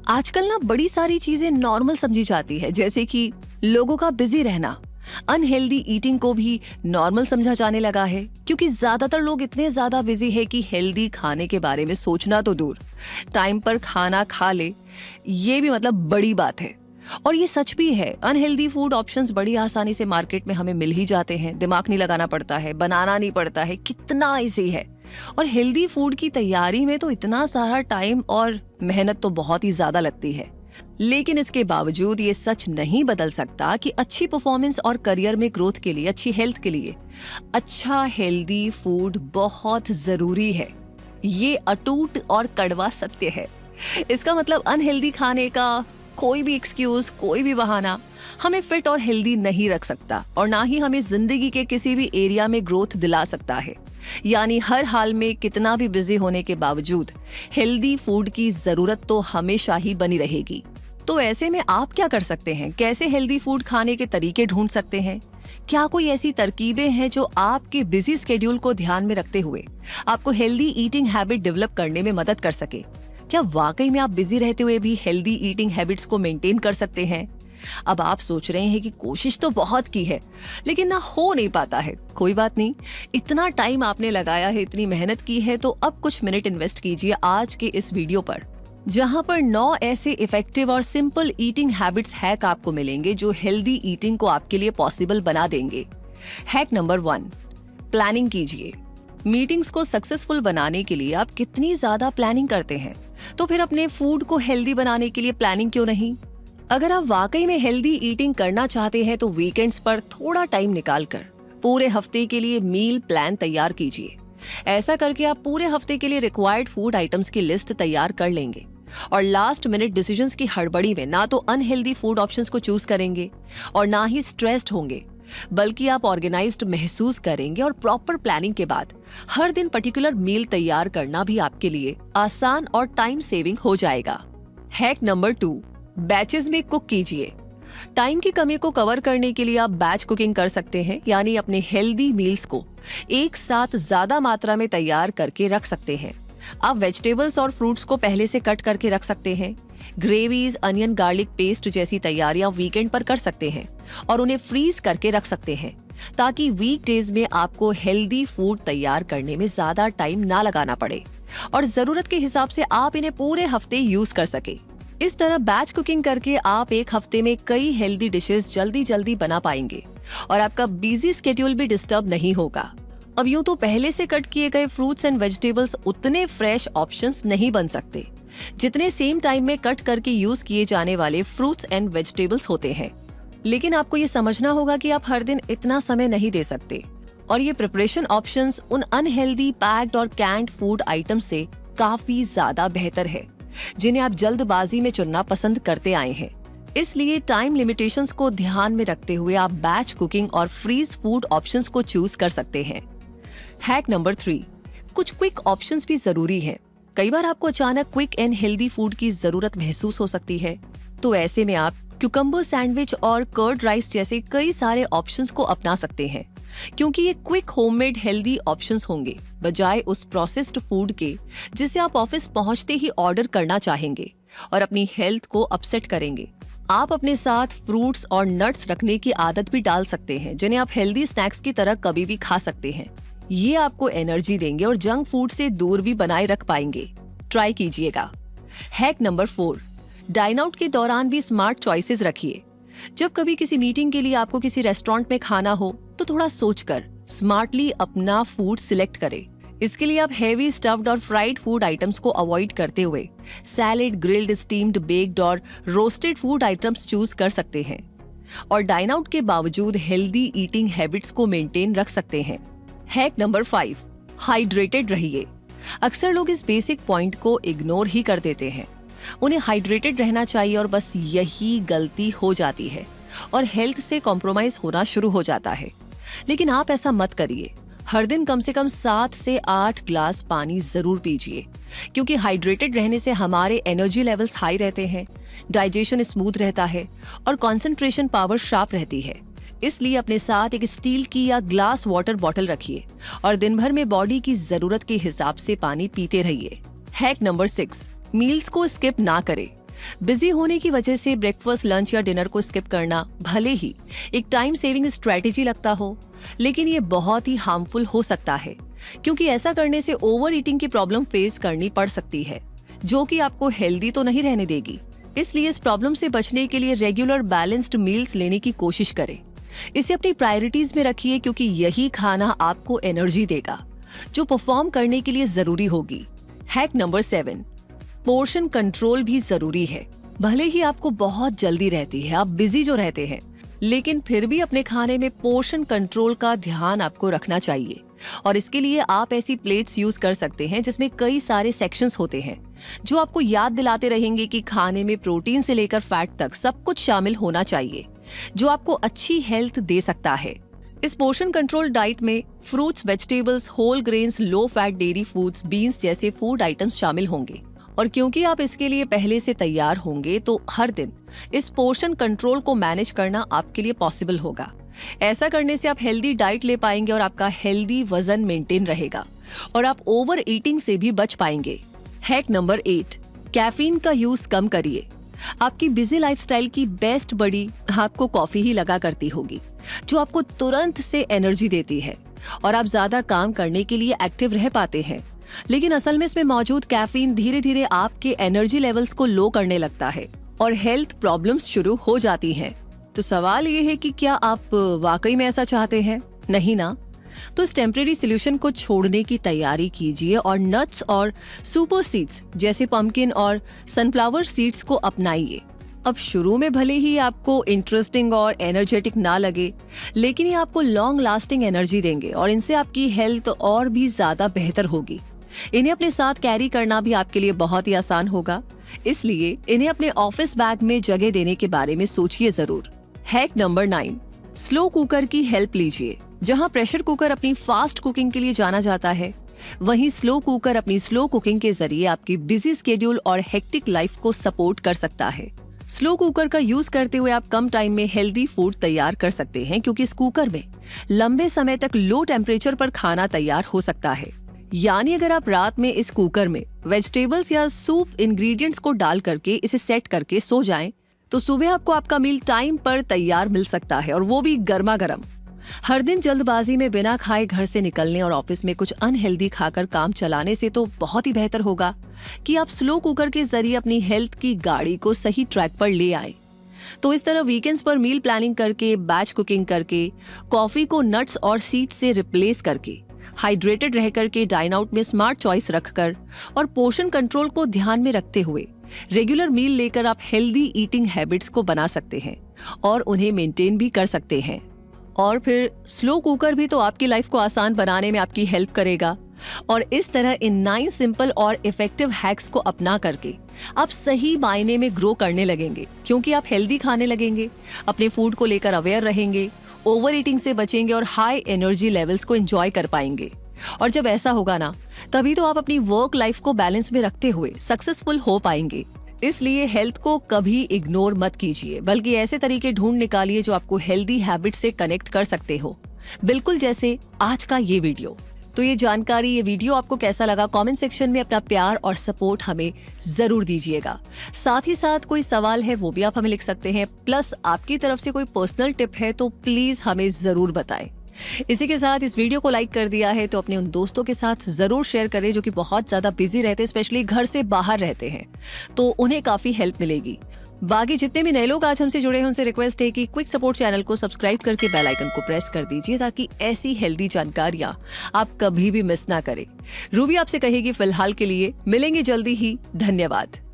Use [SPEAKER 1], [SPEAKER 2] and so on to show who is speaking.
[SPEAKER 1] आजकल ना बड़ी सारी चीजें नॉर्मल समझी जाती है, जैसे कि लोगों का बिजी रहना। अनहेल्दी ईटिंग को भी नॉर्मल समझा जाने लगा है, क्योंकि ज्यादातर लोग इतने ज्यादा बिजी है कि हेल्दी खाने के बारे में सोचना तो दूर, टाइम पर खाना खा ले ये भी मतलब बड़ी बात है। और ये सच भी है, अनहेल्दी फूड ऑप्शंस बड़ी आसानी से मार्केट में हमें मिल ही जाते हैं। दिमाग नहीं लगाना पड़ता है, बनाना नहीं पड़ता है, कितना इजी है। और हेल्दी फूड की तैयारी में तो इतना सारा टाइम और मेहनत तो बहुत ही ज्यादा लगती है। लेकिन इसके बावजूद ये सच नहीं बदल सकता कि अच्छी परफॉर्मेंस और करियर में ग्रोथ के लिए, अच्छी हेल्थ के लिए अच्छा हेल्दी फूड बहुत जरूरी है। ये अटूट और कड़वा सत्य है। इसका मतलब अनहेल्दी खाने का कोई भी एक्सक्यूज, कोई भी बहाना हमें फिट और हेल्दी नहीं रख सकता, और ना ही हमें जिंदगी के किसी भी एरिया में ग्रोथ दिला सकता है। यानी हर हाल में कितना भी बिजी होने के बावजूद हेल्दी फूड की जरूरत तो हमेशा ही बनी रहेगी। तो ऐसे में आप क्या कर सकते हैं? कैसे हेल्दी फूड खाने के तरीके ढूंढ सकते हैं? क्या कोई ऐसी तरकीबें हैं जो आपके बिजी स्केड्यूल को ध्यान में रखते हुए आपको हेल्दी ईटिंग हैबिट डेवलप करने में मदद कर सके? क्या वाकई में आप बिजी रहते हुए भी हेल्दी ईटिंग हैबिट्स को मेंटेन कर सकते हैं? अब आप सोच रहे हैं कि कोशिश तो बहुत की है लेकिन ना हो नहीं पाता है। कोई बात नहीं, इतना टाइम आपने लगाया है, इतनी मेहनत की है, तो अब कुछ मिनट इन्वेस्ट कीजिए आज के इस वीडियो पर, जहां पर 9 ऐसे इफेक्टिव और सिंपल ईटिंग हैबिट्स हैक आपको मिलेंगे जो हेल्दी ईटिंग को आपके लिए पॉसिबल बना देंगे। हैक नंबर 1, प्लानिंग कीजिए। मीटिंग्स को सक्सेसफुल बनाने के लिए आप कितनी ज्यादा प्लानिंग करते हैं, तो फिर अपने फूड को हेल्दी बनाने के लिए प्लानिंग क्यों नहीं? अगर आप वाकई में हेल्दी ईटिंग करना चाहते हैं तो वीकेंड्स पर थोड़ा टाइम निकालकर पूरे हफ्ते के लिए मील प्लान तैयार कीजिए। ऐसा करके आप पूरे हफ्ते के लिए रिक्वायर्ड फूड आइटम्स की लिस्ट तैयार कर लेंगे और लास्ट मिनट डिसीजंस की हड़बड़ी में ना तो अनहेल्दी फूड ऑप्शंस को चूज करेंगे और ना ही स्ट्रेस्ड होंगे, बल्कि आप ऑर्गेनाइज्ड महसूस करेंगे। और प्रॉपर प्लानिंग के बाद हर दिन पर्टिकुलर मील तैयार करना भी आपके लिए आसान और टाइम सेविंग हो जाएगा। हैक नंबर 2, बैचेस में कुक कीजिए। टाइम की कमी को कवर करने के लिए आप बैच कुकिंग कर सकते हैं, यानी अपने हेल्दी मील्स को एक साथ ज्यादा मात्रा में तैयार करके रख सकते हैं। आप वेजिटेबल्स और फ्रूट्स को पहले से कट करके रख सकते हैं। ग्रेवीज, अनियन गार्लिक पेस्ट जैसी तैयारियां वीकेंड पर कर सकते हैं और उन्हें फ्रीज करके रख सकते हैं, ताकि वीकडेज में आपको हेल्दी फूड तैयार करने में ज्यादा टाइम ना लगाना पड़े और जरूरत के हिसाब से आप इन्हें पूरे हफ्ते यूज कर सके। इस तरह बैच कुकिंग करके आप एक हफ्ते में कई हेल्दी डिशेस जल्दी बना पाएंगे और आपका बिजी स्केड्यूल भी डिस्टर्ब नहीं होगा। अब यूं तो पहले से कट किए गए फ्रूट्स एंड वेजिटेबल्स उतने फ्रेश ऑप्शंस नहीं बन सकते जितने सेम टाइम में कट करके यूज किए जाने वाले फ्रूट्स एंड वेजिटेबल्स होते हैं। लेकिन आपको ये समझना होगा कि आप हर दिन इतना समय नहीं दे सकते, और ये प्रिपरेशन ऑप्शंस उन अनहेल्दी पैक्ड और कैंड फूड आइटम से काफी ज्यादा बेहतर है जिन्हें आप जल्दबाजी में चुनना पसंद करते आए हैं। इसलिए टाइम लिमिटेशंस को ध्यान में रखते हुए आप बैच कुकिंग और फ्रीज फूड ऑप्शंस को चूज कर सकते हैं। हैक नंबर 3, कुछ क्विक ऑप्शंस भी जरूरी हैं। कई बार आपको अचानक क्विक एंड हेल्दी फूड की जरूरत महसूस हो सकती है, तो ऐसे में आप क्यूकम्बर सैंडविच और कर्ड राइस जैसे कई सारे ऑप्शंस को अपना सकते हैं, क्योंकि ये क्विक होममेड हेल्दी ऑप्शंस होंगे बजाय उस प्रोसेस्ड फूड के जिसे आप ऑफिस पहुंचते ही ऑर्डर करना चाहेंगे और अपनी हेल्थ को अपसेट करेंगे। आप अपने साथ फ्रूट्स और नट्स रखने की आदत भी डाल सकते हैं, जिन्हें आप हेल्दी स्नैक्स की तरह कभी भी खा सकते हैं। ये आपको एनर्जी देंगे और जंक फूड से दूर भी बनाए रख पाएंगे। ट्राई कीजिएगा। हैक नंबर 4, डाइन आउट के दौरान भी स्मार्ट चॉइसेस रखिए। जब कभी किसी मीटिंग के लिए आपको किसी रेस्टोरेंट में खाना हो तो थोड़ा सोचकर स्मार्टली अपना फूड सिलेक्ट करें। इसके लिए आप हेवी स्टफ्ड और फ्राइड फूड आइटम्स को अवॉइड करते हुए सैलेड, ग्रिल्ड, स्टीम्ड, बेक्ड और रोस्टेड फूड आइटम्स चूज कर सकते हैं और डाइन आउट के बावजूद हेल्दी ईटिंग हैबिट्स को मेंटेन रख सकते हैं। हैक नंबर 5, हाइड्रेटेड रहिए। अक्सर लोग इस बेसिक पॉइंट को इग्नोर ही कर देते हैं। उन्हें हाइड्रेटेड रहना चाहिए और बस यही गलती हो जाती है और हेल्थ से कॉम्प्रोमाइज होना शुरू हो जाता है। लेकिन आप ऐसा मत करिए। हर दिन कम से कम 7 से 8 ग्लास पानी जरूर पीजिए, क्योंकि हाइड्रेटेड रहने से हमारे एनर्जी लेवल्स हाई रहते हैं, डाइजेशन स्मूथ रहता है और कंसंट्रेशन पावर शार्प रहती है। इसलिए अपने साथ एक स्टील की या ग्लास वाटर बॉटल रखिए और दिन भर में बॉडी की जरूरत के हिसाब से पानी पीते रहिए। हैक नंबर 6, मील्स को स्किप ना करें। बिजी होने की वजह से ब्रेकफास्ट, लंच या डिनर को स्किप करना भले ही एक टाइम सेविंग स्ट्रेटेजी लगता हो, लेकिन ये बहुत ही हार्मफुल हो सकता है, क्योंकि ऐसा करने से ओवर ईटिंग की प्रॉब्लम फेस करनी पड़ सकती है, जो कि आपको हेल्दी तो नहीं रहने देगी। इसलिए इस प्रॉब्लम से बचने के लिए रेगुलर बैलेंस्ड मील्स लेने की कोशिश करें। इसे अपनी प्रायोरिटीज में रखिए, क्योंकि यही खाना आपको एनर्जी देगा जो परफॉर्म करने के लिए जरूरी होगी। हैक नंबर 7, पोर्शन कंट्रोल भी जरूरी है। भले ही आपको बहुत जल्दी रहती है, आप बिजी जो रहते हैं, लेकिन फिर भी अपने खाने में पोर्शन कंट्रोल का ध्यान आपको रखना चाहिए। और इसके लिए आप ऐसी प्लेट्स यूज कर सकते हैं जिसमें कई सारे सेक्शंस होते हैं, जो आपको याद दिलाते रहेंगे कि खाने में प्रोटीन से लेकर फैट तक सब कुछ शामिल होना चाहिए, जो आपको अच्छी हेल्थ दे सकता है। इस पोर्शन कंट्रोल डाइट में fruits, vegetables, whole grains, low fat dairy foods, beans जैसे फूड आइटम्स शामिल होंगे। और क्योंकि आप इसके लिए पहले से तैयार होंगे, तो हर दिन इस पोर्शन कंट्रोल को मैनेज करना आपके लिए पॉसिबल होगा। ऐसा करने से आप हेल्दी डाइट ले पाएंगे और आपका हेल्दी वजन मेंटेन रहेगा और आप ओवर ईटिंग से भी बच पाएंगे। हैक नंबर 8, कैफीन का यूज कम करिए। आपकी बिजी लाइफस्टाइल की बेस्ट बडी आपको कॉफी ही लगा करती होगी, जो आपको तुरंत से एनर्जी देती है और आप ज्यादा काम करने के लिए एक्टिव रह पाते हैं। लेकिन असल में इसमें मौजूद कैफीन धीरे धीरे आपके एनर्जी लेवल्स को लो करने लगता है और हेल्थ प्रॉब्लम्स शुरू हो जाती हैं। तो सवाल ये है कि क्या आप वाकई में ऐसा चाहते हैं? नहीं ना? तो इस टेम्परेरी सोल्यूशन को छोड़ने की तैयारी कीजिए और नट्स और सुपर सीड्स जैसे पंपकिन और सनफ्लावर सीड्स को अपनाइए। अब शुरू में भले ही आपको इंटरेस्टिंग और एनर्जेटिक ना लगे, लेकिन ये आपको लॉन्ग लास्टिंग एनर्जी देंगे और इनसे आपकी हेल्थ और भी ज्यादा बेहतर होगी। इन्हें अपने साथ कैरी करना भी आपके लिए बहुत ही आसान होगा, इसलिए इन्हें अपने ऑफिस बैग में जगह देने के बारे में सोचिए जरूर। हैक नंबर 9, स्लो कुकर की हेल्प लीजिए। जहां प्रेशर कुकर अपनी फास्ट कुकिंग के लिए जाना जाता है, वहीं स्लो कुकर अपनी स्लो कुकिंग के जरिए आपकी बिजी स्केड्यूल और हेक्टिक लाइफ को सपोर्ट कर सकता है। स्लो कुकर का यूज करते हुए आप कम टाइम में हेल्दी फूड तैयार कर सकते हैं, क्योंकि इस कुकर में लंबे समय तक लो टेम्परेचर पर खाना तैयार हो सकता है। यानी अगर आप रात में इस कुकर में वेजिटेबल्स या सूप इंग्रेडिएंट्स को डाल करके इसे सेट करके सो जाएं, तो सुबह आपको आपका मील टाइम पर तैयार मिल सकता है, और वो भी गर्मा गर्म। हर दिन जल्दबाजी में बिना खाए घर से निकलने और ऑफिस में कुछ अनहेल्दी खाकर काम चलाने से तो बहुत ही बेहतर होगा कि आप स्लो कुकर के जरिए अपनी हेल्थ की गाड़ी को सही ट्रैक पर ले आए। तो इस तरह वीकेंड्स पर मील प्लानिंग करके, बैच कुकिंग करके, कॉफी को नट्स और सीड्स से रिप्लेस करके, हाइड्रेटेड रह करके, डाइन आउट में स्मार्ट चॉइस रखकर और पोर्शन कंट्रोल को ध्यान में रखते हुए रेगुलर मील लेकर आप हेल्दी ईटिंग हैबिट्स को बना सकते हैं और उन्हें मेंटेन भी कर सकते हैं। और फिर स्लो कुकर भी तो आपकी लाइफ को आसान बनाने में आपकी हेल्प करेगा। और इस तरह इन 9 सिंपल और इफेक्टिव हैक्स को अपना करके आप सही मायने में ग्रो करने लगेंगे, क्योंकि आप हेल्दी खाने लगेंगे, अपने फूड को लेकर अवेयर रहेंगे, ओवर ईटिंग से बचेंगे और हाई एनर्जी लेवल्स को एंजॉय कर पाएंगे। और जब ऐसा होगा ना, तभी तो आप अपनी वर्क लाइफ को बैलेंस में रखते हुए सक्सेसफुल हो पाएंगे। इसलिए हेल्थ को कभी इग्नोर मत कीजिए, बल्कि ऐसे तरीके ढूंढ निकालिए जो आपको हेल्दी हैबिट से कनेक्ट कर सकते हो, बिल्कुल जैसे आज का ये वीडियो। तो ये जानकारी, ये वीडियो आपको कैसा लगा, कमेंट सेक्शन में अपना प्यार और सपोर्ट हमें जरूर दीजिएगा। साथ ही साथ कोई सवाल है वो भी आप हमें लिख सकते हैं, प्लस आपकी तरफ से कोई पर्सनल टिप है तो प्लीज हमें जरूर बताएं। इसी के साथ इस वीडियो को लाइक कर दिया है तो अपने उन दोस्तों के साथ जरूर शेयर करें जो कि बहुत ज्यादा बिजी रहते हैं, स्पेशली घर से बाहर रहते हैं, तो उन्हें काफी हेल्प मिलेगी। बाकी जितने भी नए लोग आज हमसे जुड़े हैं उनसे रिक्वेस्ट है कि क्विक सपोर्ट चैनल को सब्सक्राइब करके बेल आइकन को प्रेस कर दीजिए, ताकि ऐसी हेल्दी जानकारियां आप कभी भी मिस ना करें। रूबी आपसे कहेगी फिलहाल के लिए मिलेंगे जल्दी ही। धन्यवाद।